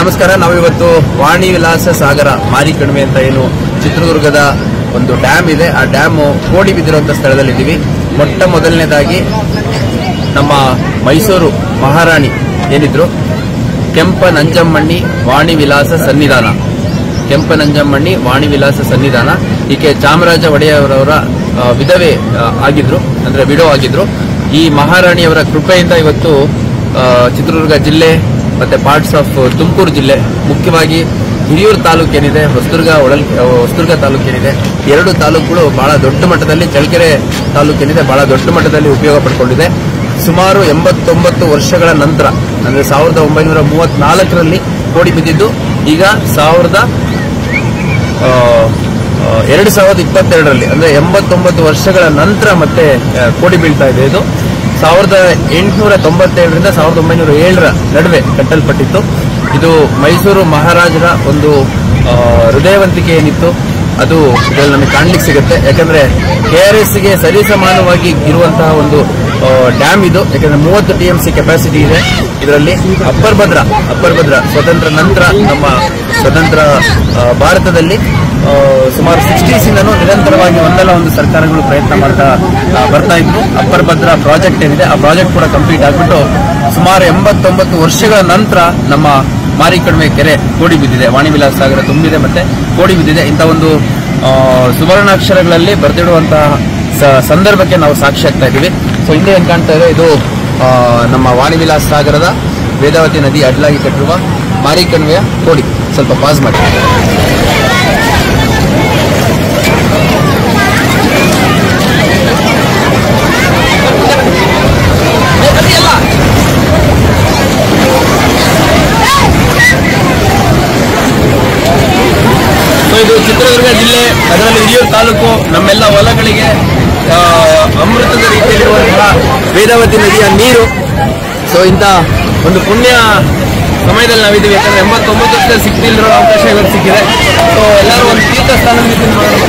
ನಮಸ್ಕಾರ. ನಾವಿವತ್ತು ವಾಣಿ ವಿಲಾಸ ಸಾಗರ ಮಾರಿಕಣಿವೆ ಅಂತ ಏನು ಚಿತ್ರದುರ್ಗದ ಒಂದು ಡ್ಯಾಮ್ ಇದೆ, ಆ ಡ್ಯಾಮ್ ಕೋಡಿ ಬಿದ್ದಿರುವಂತಹ ಸ್ಥಳದಲ್ಲಿದ್ದೀವಿ. ಮೊಟ್ಟ ಮೊದಲನೇದಾಗಿ ನಮ್ಮ ಮೈಸೂರು ಮಹಾರಾಣಿ ಏನಿದ್ರು ಕೆಂಪನಂಜಮ್ಮಣ್ಣಿ ವಾಣಿ ವಿಲಾಸ ಸನ್ನಿಧಾನ, ಕೆಂಪನಂಜಮ್ಮಣ್ಣಿ ವಾಣಿ ವಿಲಾಸ ಸನ್ನಿಧಾನ. ಈಕೆ ಚಾಮರಾಜ ಒಡೆಯವರವರ ವಿಧವೆ ಆಗಿದ್ರು, ಅಂದ್ರೆ ವಿಡೋ ಆಗಿದ್ರು. ಈ ಮಹಾರಾಣಿಯವರ ಕೃಪೆಯಿಂದ ಇವತ್ತು ಚಿತ್ರದುರ್ಗ ಜಿಲ್ಲೆ ಮತ್ತೆ ಪಾರ್ಟ್ಸ್ ಆಫ್ ತುಮಕೂರು ಜಿಲ್ಲೆ, ಮುಖ್ಯವಾಗಿ ಹಿರಿಯೂರು ತಾಲೂಕೇನಿದೆ, ಹೊಸದುರ್ಗ ತಾಲೂಕೇನಿದೆ, ಎರಡು ತಾಲೂಕುಗಳು ಬಹಳ ದೊಡ್ಡ ಮಟ್ಟದಲ್ಲಿ, ಚಳ್ಳಕೆರೆ ತಾಲೂಕೇನಿದೆ ಬಹಳ ದೊಡ್ಡ ಮಟ್ಟದಲ್ಲಿ ಉಪಯೋಗ ಪಡ್ಕೊಂಡಿದೆ. ಸುಮಾರು 89 ವರ್ಷಗಳ ನಂತರ, ಅಂದ್ರೆ 1934ರಲ್ಲಿ ಕೋಡಿ ಬಿದ್ದಿದ್ದು, ಈಗ 2022ರಲ್ಲಿ ಅಂದ್ರೆ 89 ವರ್ಷಗಳ ನಂತರ ಮತ್ತೆ ಕೋಡಿ ಬೀಳ್ತಾ ಇದೆ. ಇದು 1897ರಿಂದ 1907ರ ನಡುವೆ ಕಟ್ಟಲ್ಪಟ್ಟಿತ್ತು. ಇದು ಮೈಸೂರು ಮಹಾರಾಜರ ಒಂದು ಹೃದಯವಂತಿಕೆ ಏನಿತ್ತು ಅದು ಇದರಲ್ಲಿ ನಮಗೆ ಕಾಣ್ಲಿಕ್ಕೆ ಸಿಗುತ್ತೆ. ಯಾಕಂದ್ರೆ KRSಗೆ ಸರಿಸಮಾನವಾಗಿ ಇರುವಂತಹ ಒಂದು ಡ್ಯಾಮ್ ಇದು. ಯಾಕಂದ್ರೆ 30 TMC ಕೆಪಾಸಿಟಿ ಇದೆ ಇದರಲ್ಲಿ. ಅಪ್ಪರ್ ಭದ್ರಾ ಸ್ವತಂತ್ರ ನಂತರ ನಮ್ಮ ಸ್ವತಂತ್ರ ಭಾರತದಲ್ಲಿ ಸುಮಾರು 60sಯಿಂದನೂ ನಿರಂತರವಾಗಿ ಒಂದಲ್ಲ ಒಂದು ಸರ್ಕಾರಗಳು ಪ್ರಯತ್ನ ಮಾಡ್ತಾ ಬರ್ತಾ ಇದ್ರು. ಅಪ್ಪರ್ ಭದ್ರಾ ಪ್ರಾಜೆಕ್ಟ್ ಏನಿದೆ ಆ ಪ್ರಾಜೆಕ್ಟ್ ಕೂಡ ಕಂಪ್ಲೀಟ್ ಆಗಿಬಿಟ್ಟು ಸುಮಾರು 89 ವರ್ಷಗಳ ನಂತರ ನಮ್ಮ ಮಾರಿಕಣಿವೆ ಕೆರೆ ಕೋಡಿ ಬಿದ್ದಿದೆ, ವಾಣಿ ವಿಲಾಸ ಸಾಗರ ತುಂಬಿದೆ ಮತ್ತೆ ಕೋಡಿ ಬಿದ್ದಿದೆ. ಇಂಥ ಒಂದು ಸುವರ್ಣಾಕ್ಷರಗಳಲ್ಲಿ ಬರೆದಿಡುವಂತಹ ಸಂದರ್ಭಕ್ಕೆ ನಾವು ಸಾಕ್ಷಿ ಆಗ್ತಾ ಇದ್ದೀವಿ. ಸೊ ಹಿಂದೆ ಏನ್ ಕಾಣ್ತಾ ಇದೆ, ಇದು ನಮ್ಮ ವಾಣಿ ವಿಲಾಸ ಸಾಗರದ ವೇದಾವತಿ ನದಿ ಅಡ್ಡಲಾಗಿ ಕಟ್ಟಿರುವ ಮಾರಿಕಣಿವೆಯ ಕೋಡಿ. ಸ್ವಲ್ಪ ಪಾಸ್ ಮಾಡಿ. ಇದು ಚಿತ್ರದುರ್ಗ ಜಿಲ್ಲೆ, ಅದರಲ್ಲಿ ಹಿರಿಯೂರು ತಾಲೂಕು, ನಮ್ಮೆಲ್ಲ ಹೊಲಗಳಿಗೆ ಅಮೃತದ ರೀತಿಯಲ್ಲಿರುವಂತಹ ವೇದಾವತಿ ನದಿಯ ನೀರು. ಸೊ ಇಂಥ ಒಂದು ಪುಣ್ಯ ಸಮಯದಲ್ಲಿ ನಾವಿದ್ದೀವಿ. ಯಾಕಂದ್ರೆ 89 ವರ್ಷದಲ್ಲಿ ಸಿಕ್ತಿಲ್ದಿರೋ ಅವಕಾಶ ಇವತ್ತು ಸಿಕ್ಕಿದೆ. ಸೊ ಎಲ್ಲರೂ ಒಂದು ತೀರ್ಥ ಸ್ಥಾನ ಮಾಡೋದು.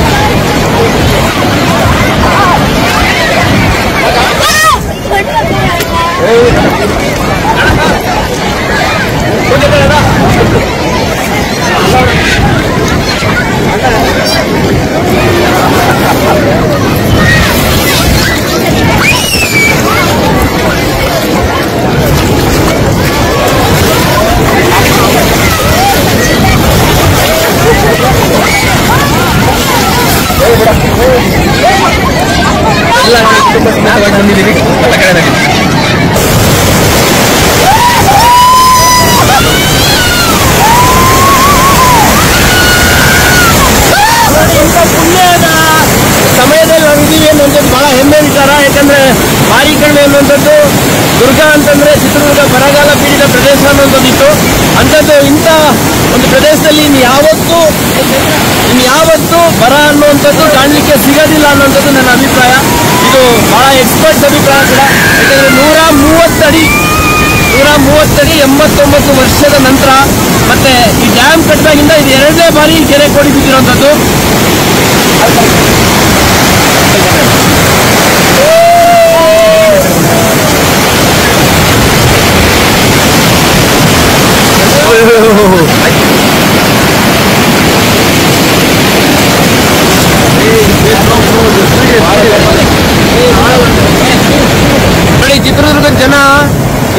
ಬಂದಿದ್ದೀವಿ ಎಲ್ಲ ಕಡೆಯಲ್ಲಿ. ಪುಣ್ಯದ ಸಮಯದಲ್ಲಿ ನಾವಿದ್ದೀವಿ ಅನ್ನುವಂಥದ್ದು ಬಹಳ ಹೆಮ್ಮೆ ವಿಚಾರ. ಯಾಕಂದ್ರೆ ಮಾರಿಕಣಿವೆ ಅನ್ನುವಂಥದ್ದು ದುರ್ಗ ಅಂತಂದ್ರೆ ಚಿತ್ರದುರ್ಗ ಬರಗಾಲ ಪೀಡಿತ ಪ್ರದೇಶ ಅನ್ನುವಂಥದ್ದಿತ್ತು. ಅಂಥದ್ದು ಇಂಥ ಒಂದು ಪ್ರದೇಶದಲ್ಲಿ ಇನ್ಯಾವತ್ತೂ ಬರ ಅನ್ನುವಂಥದ್ದು ಕಾಣಲಿಕ್ಕೆ ಸಿಗೋದಿಲ್ಲ ಅನ್ನುವಂಥದ್ದು ನನ್ನ ಅಭಿಪ್ರಾಯ. ಇದು ಬಹಳ ಎಕ್ಸ್ಪರ್ಟ್ಸ್ ಅಭಿಪ್ರಾಯ ಕೂಡ. ಯಾಕಂದ್ರೆ 130 ಅಡಿ 89 ವರ್ಷದ ನಂತರ ಮತ್ತೆ ಈ ಡ್ಯಾಮ್ ಕಟ್ಟಿದಾಗಿಂದ ಇದು 2ನೇ ಬಾರಿ ಕೆರೆ ಕೋಡಿ ಬಿದ್ದಿರುವಂಥದ್ದು. ನೋಡಿ, ಚಿತ್ರದುರ್ಗದ ಜನ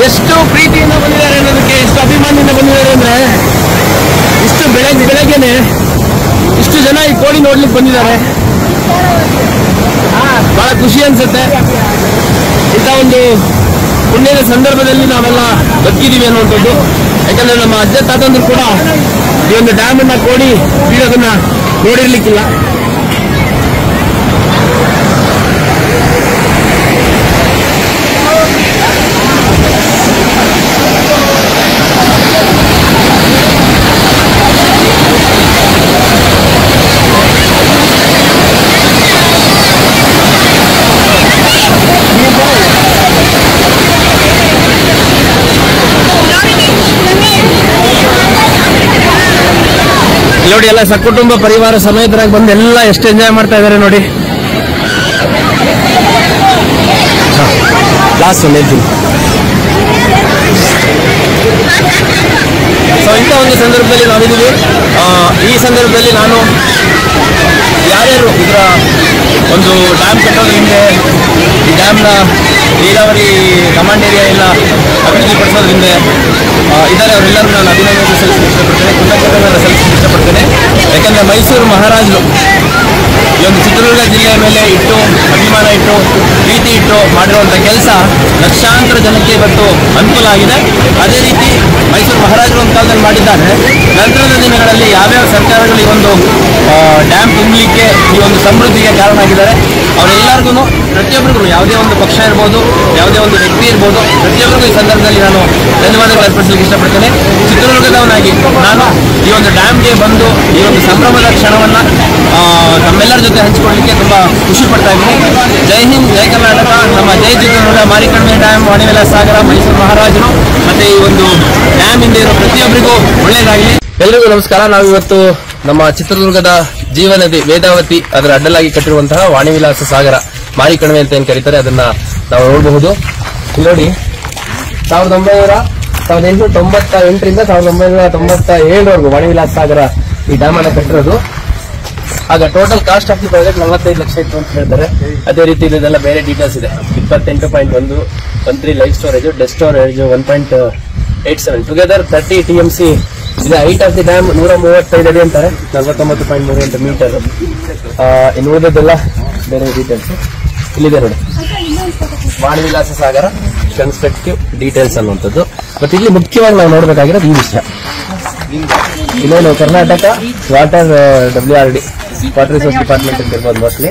ಎಷ್ಟು ಪ್ರೀತಿಯಿಂದ ಬಂದಿದ್ದಾರೆ ಅನ್ನೋದಕ್ಕೆ, ಎಷ್ಟು ಅಭಿಮಾನದಿಂದ ಬಂದಿದ್ದಾರೆ ಅಂದ್ರೆ, ಇಷ್ಟು ಬೆಳಗ್ಗೆನೆ ಇಷ್ಟು ಜನ ಈ ಕೋಡಿ ನೋಡ್ಲಿಕ್ಕೆ ಬಂದಿದ್ದಾರೆ. ಬಹಳ ಖುಷಿ ಅನ್ಸುತ್ತೆ. ಇಂಥ ಒಂದು ಪುಣ್ಯದ ಸಂದರ್ಭದಲ್ಲಿ ನಾವೆಲ್ಲ ಬದುಕಿದೀವಿ ಅನ್ನುವಂಥದ್ದು. ಯಾಕಂದ್ರೆ ನಮ್ಮ ಅಜ್ಜ ತಾತಂದ್ರು ಕೂಡ ಈ ಒಂದು ಡ್ಯಾಮ್ ಅನ್ನ ಕೋಡಿ ಬೀಳೋದನ್ನ ನೋಡಿರ್ಲಿಕ್ಕಿಲ್ಲ. ನೋಡಿ, ಎಲ್ಲ ಸಕುಟುಂಬ ಪರಿವಾರ ಸಮೇತರಾಗಿ ಬಂದು ಎಲ್ಲ ಎಷ್ಟು ಎಂಜಾಯ್ ಮಾಡ್ತಾ ಇದ್ದಾರೆ ನೋಡಿ. ಲಾಸ್ಟ್ ಒಂದು ಹೇಳ್ತೀನಿ. ಸೊ ಇಂಥ ಒಂದು ಸಂದರ್ಭದಲ್ಲಿ ನಾವಿದ್ದೀವಿ. ಈ ಸಂದರ್ಭದಲ್ಲಿ ನಾನು ಯಾರ್ಯಾರು ಇದರ ಒಂದು ಡ್ಯಾಮ್ ಕಟ್ಟೋದ್ರ ಹಿಂದೆ ಈ ಡ್ಯಾಮ್ನ ನೀರಾವರಿ ಕಮಾಂಡ್ ಏರಿಯಾ ಎಲ್ಲ ಅಭಿವೃದ್ಧಿಪಡಿಸೋದ್ರ ಹಿಂದೆ ಇದ್ದಾರೆ ಅವರೆಲ್ಲರೂ ನಾನು ಅಭಿನಂದನೆ ಸಲ್ಲಿಸಲಿಕ್ಕೆ ಇಷ್ಟಪಡ್ತೇನೆ, ಕೃತಜ್ಞತೆಗಳನ್ನು ಸಲ್ಲಿಸಲಿಕ್ಕೆ ಇಷ್ಟಪಡ್ತೇನೆ. ಯಾಕಂದರೆ ಮೈಸೂರು ಮಹಾರಾಜರು ಈ ಒಂದು ಚಿತ್ರದುರ್ಗ ಜಿಲ್ಲೆಯ ಮೇಲೆ ಇಟ್ಟು ಅಭಿಮಾನ ಇಟ್ಟು ಪ್ರೀತಿ ಇಟ್ಟು ಮಾಡಿರುವಂಥ ಕೆಲಸ ಲಕ್ಷಾಂತರ ಜನಕ್ಕೆ ಇವತ್ತು ಅನುಕೂಲ ಆಗಿದೆ. ಅದೇ ರೀತಿ ಮೈಸೂರು ಮಹಾರಾಜರು ಒಂದು ಕಾಲದಲ್ಲಿ ಮಾಡಿದ್ದಾರೆ. ನಂತರದ ದಿನಗಳಲ್ಲಿ ಯಾವ್ಯಾವ ಸರ್ಕಾರಗಳು ಈ ಒಂದು ಡ್ಯಾಮ್ ತುಂಬಲಿಕ್ಕೆ ಈ ಒಂದು ಸಮೃದ್ಧಿಗೆ ಕಾರಣ ಆಗಿದ್ದಾರೆ ಅವರೆಲ್ಲರಿಗೂ ಪ್ರತಿಯೊಬ್ಬರಿಗೂ ಯಾವುದೇ ಒಂದು ಪಕ್ಷ ಇರ್ಬೋದು, ಯಾವುದೇ ಒಂದು ವ್ಯಕ್ತಿ ಇರ್ಬೋದು, ಪ್ರತಿಯೊಬ್ಬರಿಗೂ ಈ ಸಂದರ್ಭದಲ್ಲಿ ನಾನು ಧನ್ಯವಾದಗಳು ಅರ್ಪಿಸಲಿಕ್ಕೆ ಇಷ್ಟಪಡ್ತೇನೆ. ಚಿತ್ರದುರ್ಗದವನಾಗಿ ನಾನು ಈ ಒಂದು ಡ್ಯಾಮ್ಗೆ ಬಂದು ಈ ಒಂದು ಸಂಭ್ರಮದ ಕ್ಷಣವನ್ನು ನಮ್ಮೆಲ್ಲರ ಜೊತೆ ಹಂಚಿಕೊಳ್ಳಲಿಕ್ಕೆ ತುಂಬಾ ಖುಷಿ ಪಡ್ತಾ ಇದ್ದೀನಿ. ಜೈ ಹಿಂದ್, ಜೈ ಕರ್ನಾಟಕ. ನಮ್ಮ ಜೈ ಚಿತ್ರದುರ್ಗ, ಮಾರಿಕಣಿವೆ ಡ್ಯಾಮ್, ವಾಣಿವಿಲಾಸ ಸಾಗರ, ಮೈಸೂರು ಮಹಾರಾಜರು ಮತ್ತೆ ಈ ಒಂದು ಡ್ಯಾಮ್ ಇಂದ ಇರೋ ಪ್ರತಿಯೊಬ್ಬರಿಗೂ ಒಳ್ಳೆಯದಾಗಲಿ. ಎಲ್ರಿಗೂ ನಮಸ್ಕಾರ. ನಾವಿವತ್ತು ನಮ್ಮ ಚಿತ್ರದುರ್ಗದ ಜೀವನದಿ ವೇದಾವತಿ ಅದರ ಅಡ್ಡಲಾಗಿ ಕಟ್ಟಿರುವಂತಹ ವಾಣಿವಿಲಾಸ ಸಾಗರ, ಮಾರಿಕಣಿವೆ ಅಂತ ಏನ್ ಕರೀತಾರೆ, ಅದನ್ನ ನಾವು ನೋಡಬಹುದು. ನೋಡಿ, 1898ರಿಂದ 1997 ವಾಣಿವಿಲಾಸ ಸಾಗರ ಈ ಡ್ಯಾಮ್ ಅನ್ನ ಕಟ್ಟಿರೋದು. ಆಗ total cost of the project 45 lakh ಇತ್ತು ಅಂತ ಹೇಳ್ತಾರೆ. ಅದೇ ರೀತಿ ಇದೆಲ್ಲ ಬೇರೆ ಡೀಟೇಲ್ಸ್ ಇದೆ. 28.113 life storage, dust storage 1.87, together 30 TMC ಇದೆ. ಹೈಟ್ ಆಫ್ ದಿ ಡ್ಯಾಮ್ 135 ಅಡಿ ಅಂತಾರೆ, 49.38 ಮೀಟರ್. ಇನ್ನು ಉಳಿದದ್ದೆಲ್ಲ ಬೇರೆ ಡೀಟೇಲ್ಸ್ ಇಲ್ಲಿದೆ ನೋಡಿ. ವಾಣಿವಿಲಾಸ ಸಾಗರ ಕನ್ಸ್ಟ್ರಕ್ಟಿವ್ ಡೀಟೇಲ್ಸ್ ಅನ್ನುವಂಥದ್ದು. ಮತ್ತೆ ಇಲ್ಲಿ ಮುಖ್ಯವಾಗಿ ನಾವು ನೋಡಬೇಕಾಗಿರೋದು ಈ ವಿಷಯ. ಇಲ್ಲೇನು Karnataka water WRD water resource department ಅಂತ ಇರ್ಬೋದು mostly.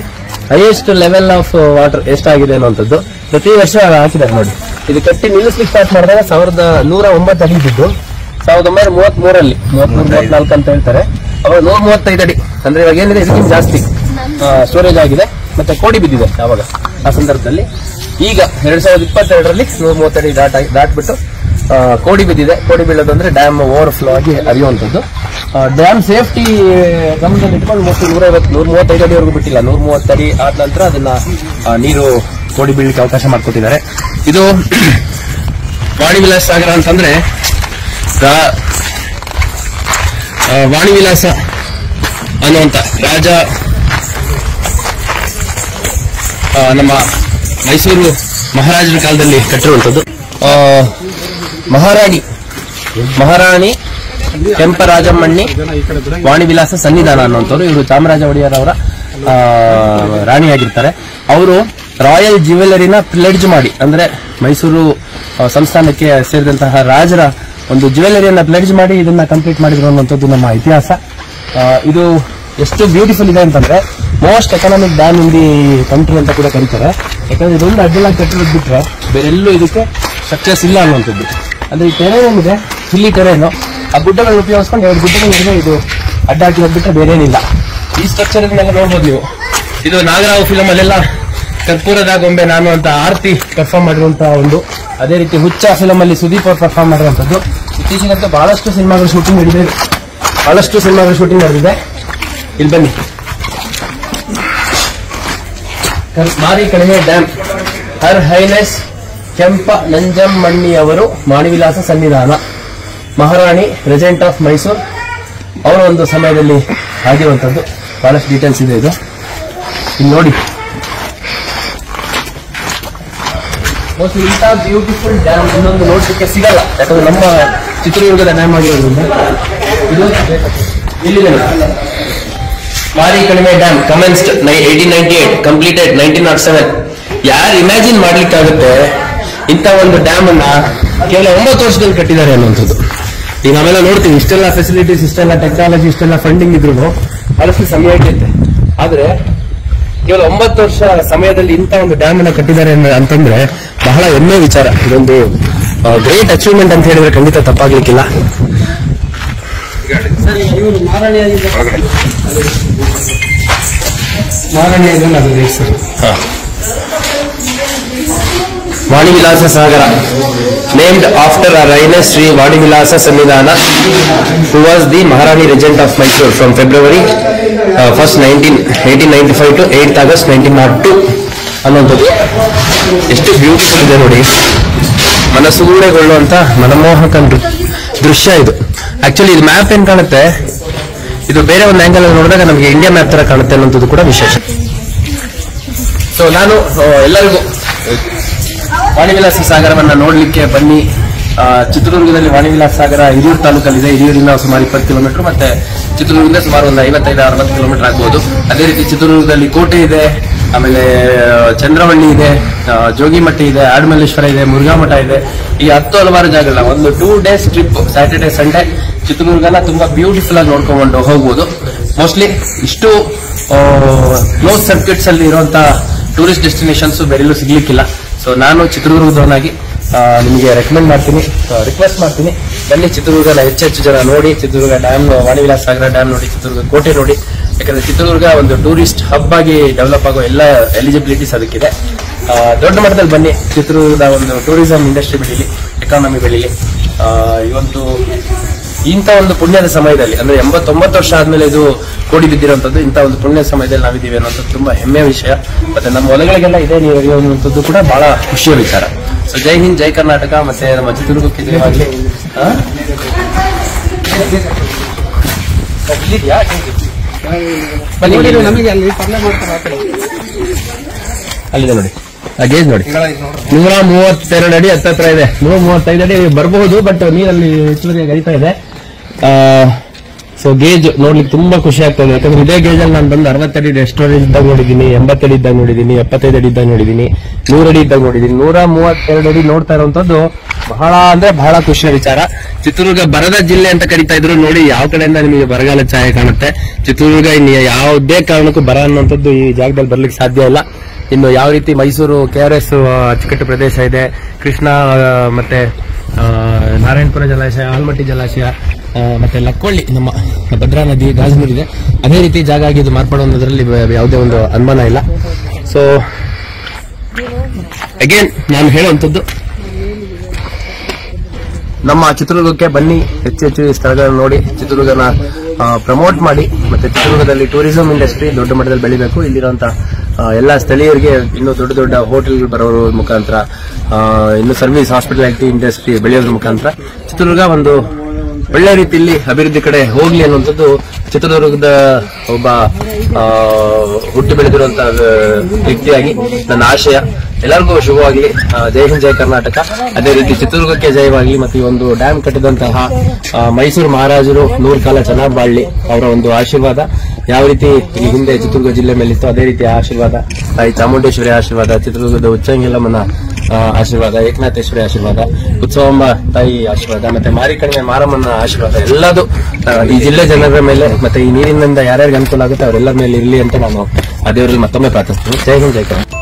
Highest level of water ಎಷ್ಟಾಗಿದೆ ಅನ್ನುವಂಥದ್ದು ಪ್ರತಿ ವರ್ಷ ಹಾಕಿದ್ದಾರೆ ನೋಡಿ. ಇದು ಕಟ್ಟಿ ನಿಲ್ಲಿಸ್ಲಿಕ್ಕೆ ಸ್ಟಾರ್ಟ್ ಮಾಡಿದಾಗ 1109 ಅಡಿ ಇದ್ದಿದ್ದು 1933 34 ಅಂತ ಹೇಳ್ತಾರೆ. ಅವಾಗ 135 ಅಡಿ ಅಂದ್ರೆ ಇವಾಗ ಏನಿದೆ ಇದಕ್ಕಿಂತ ಜಾಸ್ತಿ ಸ್ಟೋರೇಜ್ ಆಗಿದೆ. ಮತ್ತೆ ಕೋಡಿ ಬಿದ್ದಿದೆ ಆವಾಗ ಆ ಸಂದರ್ಭದಲ್ಲಿ. ಈಗ 2022ರಲ್ಲಿ 130 ಅಡಿ ದಾಟ್ಬಿಟ್ಟು ಕೋಡಿ ಬಿದ್ದಿದೆ. ಕೋಡಿ ಬೀಳೋದು ಅಂದ್ರೆ ಡ್ಯಾಮ್ ಓವರ್ಫ್ಲೋ ಆಗಿ ಹರಿಯುವಂಥದ್ದು. ಡ್ಯಾಮ್ ಸೇಫ್ಟಿ ಗಮನದಲ್ಲಿ ಇಟ್ಕೊಂಡು 135 ಅಡಿವರೆಗೂ ಬಿಟ್ಟಿಲ್ಲ. 130 ಅಡಿ ಆದ ನಂತರ ಅದನ್ನ ನೀರು ಕೋಡಿ ಬೀಳಲಿಕ್ಕೆ ಅವಕಾಶ ಮಾಡಿಕೊಟ್ಟಿದ್ದಾರೆ. ಇದು ವಾಣಿವಿಲಾಸ ಸಾಗರ ಅಂತಂದ್ರೆ ವಾಣಿವಿಲಾಸ ಅನ್ನುವಂತ ರಾಜ ನಮ್ಮ ಮೈಸೂರು ಮಹಾರಾಜರ ಕಾಲದಲ್ಲಿ ಕಟ್ಟಿರುವಂಥದ್ದು. ಮಹಾರಾಣಿ ಕೆಂಪರಾಜಮ್ಮಣ್ಣಿ ವಾಣಿವಿಲಾಸ ಸನ್ನಿಧಾನ ಅನ್ನುವಂಥವ್ರು. ಇವರು ಚಾಮರಾಜ ಒಡೆಯರ್ ಅವರ ರಾಣಿಯಾಗಿರ್ತಾರೆ. ಅವರು ರಾಯಲ್ ಜ್ಯುವೆಲರಿನ ಪ್ಲೆಡ್ಜ್ ಮಾಡಿ, ಅಂದ್ರೆ ಮೈಸೂರು ಸಂಸ್ಥಾನಕ್ಕೆ ಸೇರಿದಂತಹ ರಾಜರ ಒಂದು ಜ್ಯುವೆಲರಿಯನ್ನ ಪ್ಲೆಡ್ಜ್ ಮಾಡಿ ಇದನ್ನ ಕಂಪ್ಲೀಟ್ ಮಾಡಿದ್ರು ಅನ್ನುವಂಥದ್ದು ನಮ್ಮ ಇತಿಹಾಸ. ಇದು ಎಷ್ಟು ಬ್ಯೂಟಿಫುಲ್ ಇದೆ ಅಂತಂದ್ರೆ most economic dam in the country ಅಂತ ಕೂಡ ಕರೀತಾರೆ. ಯಾಕಂದ್ರೆ ಇದೊಂದು ಅಡ್ಡಲಾಗಿ ಕಟ್ಟಿರೋದು ಬಿಟ್ರೆ ಬೇರೆಲ್ಲೂ ಇದಕ್ಕೆ ಸಕ್ಸಸ್ ಇಲ್ಲ ಅನ್ನುವಂಥದ್ದು. ಅಂದ್ರೆ ಈ ಟೆರೇನ್ ಇದೆ, ಇಲ್ಲಿ ಟೆರೇನು, ಆ ಗುಡ್ಡಗಳನ್ನು ಉಪಯೋಗಿಸ್ಕೊಂಡು 2 ಗುಡ್ಡಗಳಿದೆ. ಇದು ಅಡ್ಡ ಹಾಕಿರೋದು ಬಿಟ್ಟರೆ ಬೇರೆ ಏನಿಲ್ಲ. ಈ ಸ್ಟ್ರಕ್ಚರ್ ನೋಡ್ಬೋದು ನೀವು. ಇದು ನಾಗರಾವ್ ಫಿಲಮ್ ಅಲ್ಲೆಲ್ಲ ಕರ್ಪೂರದ ಗೊಂಬೆ ನಾನು ಅಂತ ಆರ್ತಿ ಪರ್ಫಾರ್ಮ್ ಮಾಡಿರುವಂತಹ ಒಂದು, ಅದೇ ರೀತಿ ಹುಚ್ಚ ಫಿಲಮ್ ಅಲ್ಲಿ ಸುದೀಪ್ ಅವರು ಪರ್ಫಾರ್ಮ್ ಮಾಡಿರುವಂತದ್ದು. ಇತ್ತೀಚೆಗಂತೂ ಬಹಳಷ್ಟು ಸಿನಿಮಾಗಳ ಶೂಟಿಂಗ್ ನಡೆದಿದೆ. ಇಲ್ಲಿ ಬನ್ನಿ, ಮಾರಿಕಣಿವೆ ಡ್ಯಾಮ್, ಹರ್ ಹೈನೆಸ್ ಕೆಂಪ ನಂಜಮ್ಮಣ್ಣಿ ಅವರು ವಾಣಿವಿಲಾಸ ಸನ್ನಿಧಾನ, ಮಹಾರಾಣಿ ರೆಜೆಂಟ್ ಆಫ್ ಮೈಸೂರು ಅವರ ಒಂದು ಸಮಯದಲ್ಲಿ ಆಗಿರುವಂತದ್ದು. ಬಹಳಷ್ಟು ಡೀಟೇಲ್ಸ್ ಇದೆ ಇದು. ಇಲ್ಲಿ ನೋಡಿ, ಇಂಥ ಬ್ಯೂಟಿಫುಲ್ ಡ್ಯಾಮ್ ಇನ್ನೊಂದು ನೋಡ್ಲಿಕ್ಕೆ ಸಿಗಲ್ಲ. ಯಾಕಂದ್ರೆ ನಮ್ಮ ಚಿತ್ರದುರ್ಗದ ಡ್ಯಾಮ್ ಆಗಿರೋದ್ರಿಂದ ಇದು ಇಲ್ಲಿದೆ. Marikanive dam commenced 1898, completed 1907. ಯಾರು ಇಮ್ಯಾಜಿನ್ ಮಾಡ್ಲಿಕ್ಕಾಗುತ್ತೆ ಇಂಥ ಒಂದು ಡ್ಯಾಮ್ ಅನ್ನ ಕೇವಲ 9 ವರ್ಷದಲ್ಲಿ ಕಟ್ಟಿದ್ದಾರೆ ಅನ್ನುವಂಥದ್ದು. ಈಗ ನಾವೆಲ್ಲ ನೋಡ್ತೀವಿ, ಇಷ್ಟೆಲ್ಲ ಫೆಸಿಲಿಟೀಸ್, ಇಷ್ಟೆಲ್ಲ ಟೆಕ್ನಾಲಜಿ, ಇಷ್ಟೆಲ್ಲ ಫಂಡಿಂಗ್ ಇದ್ರು ಬಹಳಷ್ಟು ಸಮಯ ಹಿಡಿಯುತ್ತೆ. ಆದ್ರೆ ಕೇವಲ 9 ವರ್ಷ ಸಮಯದಲ್ಲಿ ಇಂಥ ಒಂದು ಡ್ಯಾಮ್ ಅನ್ನ ಕಟ್ಟಿದ್ದಾರೆ ಅಂತಂದ್ರೆ ಬಹಳ ಹೆಮ್ಮೆ ವಿಚಾರ. ಇದೊಂದು ಗ್ರೇಟ್ ಅಚೀವ್ಮೆಂಟ್ ಅಂತ ಹೇಳಿದ್ರೆ ಖಂಡಿತ ತಪ್ಪಾಗ್ಲಿಕ್ಕಿಲ್ಲ. Vanivilasa Sagara, named after our highness Sri Vanivilasa Sannidhana, who was the Maharani Regent of Mysore from February 1st 1895 to 8th August 1902 ಅನ್ನುವಂಥದ್ದು. ಎಷ್ಟು ಬ್ಯೂಟಿಫುಲ್ ಇದೆ ನೋಡಿ, ಮನಸ್ಸುಗೂಡೆಗೊಳ್ಳುವಂತ ಮನಮೋಹಕ ದೃಶ್ಯ ಇದು. ಆಕ್ಚುಲಿ ಇದು ಮ್ಯಾಪ್ ಏನ್ ಕಾಣುತ್ತೆ, ಇದು ಬೇರೆ ಒಂದು ಆಂಗಲ್ ನೋಡಿದಾಗ ನಮಗೆ ಇಂಡಿಯಾ ಮ್ಯಾಪ್ ತರ ಕಾಣುತ್ತೆ ಅನ್ನೋದು ಕೂಡ ವಿಶೇಷ. ಸೊ ನಾನು ಎಲ್ಲರಿಗೂ ವಾಣಿವಿಲಾಸ ಸಾಗರವನ್ನ ನೋಡ್ಲಿಕ್ಕೆ ಬನ್ನಿ. ಚಿತ್ರದುರ್ಗದಲ್ಲಿ ವಾಣಿವಿಲಾಸ ಸಾಗರ ಹಿರಿಯೂರು ತಾಲೂಕಲ್ಲಿದೆ. ಹಿರಿಯೂರಿನ ಸುಮಾರು 20 ಕಿಲೋಮೀಟರ್, ಮತ್ತೆ ಚಿತ್ರದುರ್ಗದಿಂದ ಸುಮಾರು ಒಂದು 55-60 ಕಿಲೋಮೀಟರ್ ಆಗ್ಬಹುದು. ಅದೇ ರೀತಿ ಚಿತ್ರದುರ್ಗದಲ್ಲಿ ಕೋಟೆ ಇದೆ, ಆಮೇಲೆ ಚಂದ್ರವಳ್ಳಿ ಇದೆ, ಜೋಗಿಮಟ್ಟಿ ಇದೆ, ಆಡಮಲ್ಲೇಶ್ವರ ಇದೆ, ಮುರುಘಾ ಮಠ ಇದೆ. ಈ 10 ಹಲವಾರು ಜಾಗಗಳ ಒಂದು 2 days ಟ್ರಿಪ್, ಸ್ಯಾಟರ್ಡೆ ಸಂಡೇ ಚಿತ್ರದುರ್ಗನ ತುಂಬಾ ಬ್ಯೂಟಿಫುಲ್ ಆಗಿ ನೋಡ್ಕೊಂಡು ಹೋಗ್ಬೋದು. ಮೋಸ್ಟ್ಲಿ ಇಷ್ಟು ಕ್ಲೋಸ್ ಸರ್ಕ್ಯೂಟ್ಸ್ ಅಲ್ಲಿ ಇರುವಂತಹ ಟೂರಿಸ್ಟ್ ಡೆಸ್ಟಿನೇಷನ್ಸ್ ಬೇರೆಲ್ಲೂ ಸಿಗ್ಲಿಕ್ಕಿಲ್ಲ. ಸೊ ನಾನು ಚಿತ್ರದುರ್ಗದವನಾಗಿ ನಿಮಗೆ ರೆಕಮೆಂಡ್ ಮಾಡ್ತೀನಿ, ರಿಕ್ವೆಸ್ಟ್ ಮಾಡ್ತೀನಿ, ಬನ್ನಿ ಚಿತ್ರದುರ್ಗನ ಹೆಚ್ಚೆಚ್ಚು ಜನ ನೋಡಿ. ಚಿತ್ರದುರ್ಗ ಡ್ಯಾಮ್, ವಾಣಿವಿಲಾಸ ಸಾಗರ ಡ್ಯಾಮ್ ನೋಡಿ, ಚಿತ್ರದುರ್ಗ ಕೋಟೆ ನೋಡಿ. ಯಾಕಂದ್ರೆ ಚಿತ್ರದುರ್ಗ ಒಂದು ಟೂರಿಸ್ಟ್ ಹಬ್ ಆಗಿ ಡೆವಲಪ್ ಆಗೋ ಎಲ್ಲ ಎಲಿಜಿಬಿಲಿಟೀಸ್ ಅದಕ್ಕಿದೆ. ದೊಡ್ಡ ಮಟ್ಟದಲ್ಲಿ ಬನ್ನಿ, ಚಿತ್ರದುರ್ಗದ ಒಂದು ಟೂರಿಸಂ ಇಂಡಸ್ಟ್ರಿ ಬೆಳೀಲಿ, ಎಕಾನಮಿ ಬೆಳೀಲಿ. ಇವತ್ತು ಇಂಥ ಒಂದು ಪುಣ್ಯದ ಸಮಯದಲ್ಲಿ, ಅಂದ್ರೆ 89 ವರ್ಷ ಆದ್ಮೇಲೆ ಇದು ಕೋಡಿ ಬಿದ್ದಿರುವಂತದ್ದು, ಇಂಥ ಒಂದು ಪುಣ್ಯದ ಸಮಯದಲ್ಲಿ ನಾವಿದ್ದೀವಿ ಅನ್ನೋಂಥದ್ದು ತುಂಬಾ ಹೆಮ್ಮೆಯ ವಿಷಯ. ಮತ್ತೆ ನಮ್ಮ ಹೊಲಗಳಿಗೆಲ್ಲ ಇದೇ ನೀರು ಹರಿಯುವಂಥದ್ದು ಕೂಡ ಬಹಳ ಖುಷಿಯ ವಿಚಾರ. ಸೊ ಜೈ ಹಿಂದ್, ಜೈ ಕರ್ನಾಟಕ. ಮತ್ತೆ ನಮ್ಮ ಚಿತ್ರದುರ್ಗಕ್ಕೆ ಜಯವಾಗಲಿ. ಅಲ್ಲಿದೆ ನೋಡಿ, ಆ ಗೇಜ್ ನೋಡಿ, 132 ಅಡಿ ಹತ್ತತ್ರ ಇದೆ. 135 ಅಡಿ ಬರಬಹುದು, ಬಟ್ ನೀರಲ್ಲಿ ಹೆಚ್ಚುವರಿಯಾಗಿ ಹರಿತಾ ಇದೆ. ಸೊ ಗೇಜ್ ನೋಡ್ಲಿಕ್ಕೆ ತುಂಬಾ ಖುಷಿ ಆಗ್ತದೆ. ಯಾಕಂದ್ರೆ ಇದೇ ಗೇಜ್ ಅಲ್ಲಿ ನಾನು ಬಂದು 60 ಅಡಿ ರೆಸ್ಟೋರೆಂಟ್ ಇದ್ದಾಗ ನೋಡಿದ್ದೀನಿ, 80 ಅಡಿ ಇದ್ದಾಗ ನೋಡಿದ್ದೀನಿ, 75 ಅಡಿ ಇದ್ದಾಗ ನೋಡಿದ್ದೀನಿ, 100 ಅಡಿ ಇದ್ದಾಗ ನೋಡಿದ್ದೀನಿ. 132 ಅಡಿ ನೋಡ್ತಾ ಇರುವಂತದ್ದು ಬಹಳ ಅಂದ್ರೆ ಬಹಳ ಖುಷಿಯ ವಿಚಾರ. ಚಿತ್ರದುರ್ಗ ಬರದ ಜಿಲ್ಲೆ ಅಂತ ಕರೀತಾ ಇದ್ರು, ನೋಡಿ ಯಾವ ಕಡೆಯಿಂದ ನಿಮಗೆ ಬರಗಾಲ ಛಾಯೆ ಕಾಣುತ್ತೆ. ಚಿತ್ರದುರ್ಗ ಇನ್ನು ಯಾವುದೇ ಕಾರಣಕ್ಕೂ ಬರ ಅನ್ನುವಂಥದ್ದು ಈ ಜಾಗದಲ್ಲಿ ಬರ್ಲಿಕ್ಕೆ ಸಾಧ್ಯ ಇಲ್ಲ. ಇನ್ನು ಯಾವ ರೀತಿ ಮೈಸೂರು KRS ಅಚ್ಚುಕಟ್ಟು ಪ್ರದೇಶ ಇದೆ, ಕೃಷ್ಣ ಮತ್ತೆ ನಾರಾಯಣಪುರ ಜಲಾಶಯ, ಆಲ್ಮಟ್ಟಿ ಜಲಾಶಯ, ಮತ್ತೆ ಲಕ್ಕೊಳ್ಳಿ, ನಮ್ಮ ಭದ್ರಾ ನದಿ, ಗಾಜನೂರು ಇದೆ, ಅದೇ ರೀತಿ ಜಾಗ ಆಗಿ ಇದು ಮಾರ್ಪಡುವುದರಲ್ಲಿ ಯಾವುದೇ ಒಂದು ಅನುಮಾನ ಇಲ್ಲ. ಸೊ ಅಗೇನ್ ನಾನು ಹೇಳುವಂಥದ್ದು, ನಮ್ಮ ಚಿತ್ರದುರ್ಗಕ್ಕೆ ಬನ್ನಿ, ಹೆಚ್ಚು ಸ್ಥಳಗಳನ್ನು ನೋಡಿ, ಚಿತ್ರದುರ್ಗನ ಪ್ರಮೋಟ್ ಮಾಡಿ. ಮತ್ತೆ ಚಿತ್ರದುರ್ಗದಲ್ಲಿ ಟೂರಿಸಂ ಇಂಡಸ್ಟ್ರಿ ದೊಡ್ಡ ಮಟ್ಟದಲ್ಲಿ ಬೆಳಿಬೇಕು. ಇಲ್ಲಿರುವಂತಹ ಎಲ್ಲ ಸ್ಥಳೀಯರಿಗೆ ಇನ್ನು ದೊಡ್ಡ ಹೋಟೆಲ್ಗಳು ಬರೋದ್ರ ಮುಖಾಂತರ, ಇನ್ನು ಸರ್ವಿಸ್ ಹಾಸ್ಪಿಟಾಲಿಟಿ ಇಂಡಸ್ಟ್ರಿ ಬೆಳೆಯೋದ್ರ ಮುಖಾಂತರ ಚಿತ್ರದುರ್ಗ ಒಂದು ಒಳ್ಳೆ ರೀತಿಯಲ್ಲಿ ಅಭಿವೃದ್ಧಿ ಕಡೆ ಹೋಗ್ಲಿ ಅನ್ನುವಂಥದ್ದು ಚಿತ್ರದುರ್ಗದ ಒಬ್ಬ ಹುಟ್ಟು ಬೆಳೆದಿರುವಂತಹ ವ್ಯಕ್ತಿಯಾಗಿ ನನ್ನ ಆಶಯ. ಎಲ್ಲರಿಗೂ ಶುಭವಾಗಲಿ. ಜೈ ಹಿಂದ್, ಜೈ ಕರ್ನಾಟಕ. ಅದೇ ರೀತಿ ಚಿತ್ರದುರ್ಗಕ್ಕೆ ಜಯವಾಗಲಿ. ಮತ್ತು ಈ ಒಂದು ಡ್ಯಾಮ್ ಕಟ್ಟಿದಂತಹ ಮೈಸೂರು ಮಹಾರಾಜರು 100 ಕಾಲ ಚೆನ್ನಾಗಿ ಬಾಳ್ಲಿ. ಅವರ ಒಂದು ಆಶೀರ್ವಾದ ಯಾವ ರೀತಿ ಈ ಹಿಂದೆ ಚಿತ್ರದುರ್ಗ ಜಿಲ್ಲೆ ಮೇಲಿತ್ತು, ಅದೇ ರೀತಿ ಆಶೀರ್ವಾದ, ತಾಯಿ ಚಾಮುಂಡೇಶ್ವರಿ ಆಶೀರ್ವಾದ, ಚಿತ್ರದುರ್ಗದ ಉಚ್ಚಂಗಿಲಮ್ಮನ ಆಶೀರ್ವಾದ, ಏಕನಾಥೇಶ್ವರಿ ಆಶೀರ್ವಾದ, ಉತ್ಸವಮ್ಮ ತಾಯಿ ಆಶೀರ್ವಾದ, ಮತ್ತೆ ಮಾರಿಕಣಿವೆ ಮಾರಮ್ಮನ ಆಶೀರ್ವಾದ ಎಲ್ಲದೂ ಈ ಜಿಲ್ಲೆ ಜನರ ಮೇಲೆ, ಮತ್ತೆ ಈ ನೀರಿನಿಂದ ಯಾರ್ಯಾರಿಗೆ ಅನುಕೂಲ ಆಗುತ್ತೆ ಅವರೆಲ್ಲರ ಮೇಲೆ ಇರಲಿ ಅಂತ ನಾನು ಆ ದೇವರಲ್ಲಿ ಮತ್ತೊಮ್ಮೆ ಪ್ರಾರ್ಥಿಸ್ತೀನಿ. ಜೈ ಹಿಂದ್, ಜೈ ಕರ್ನಾಟಕ.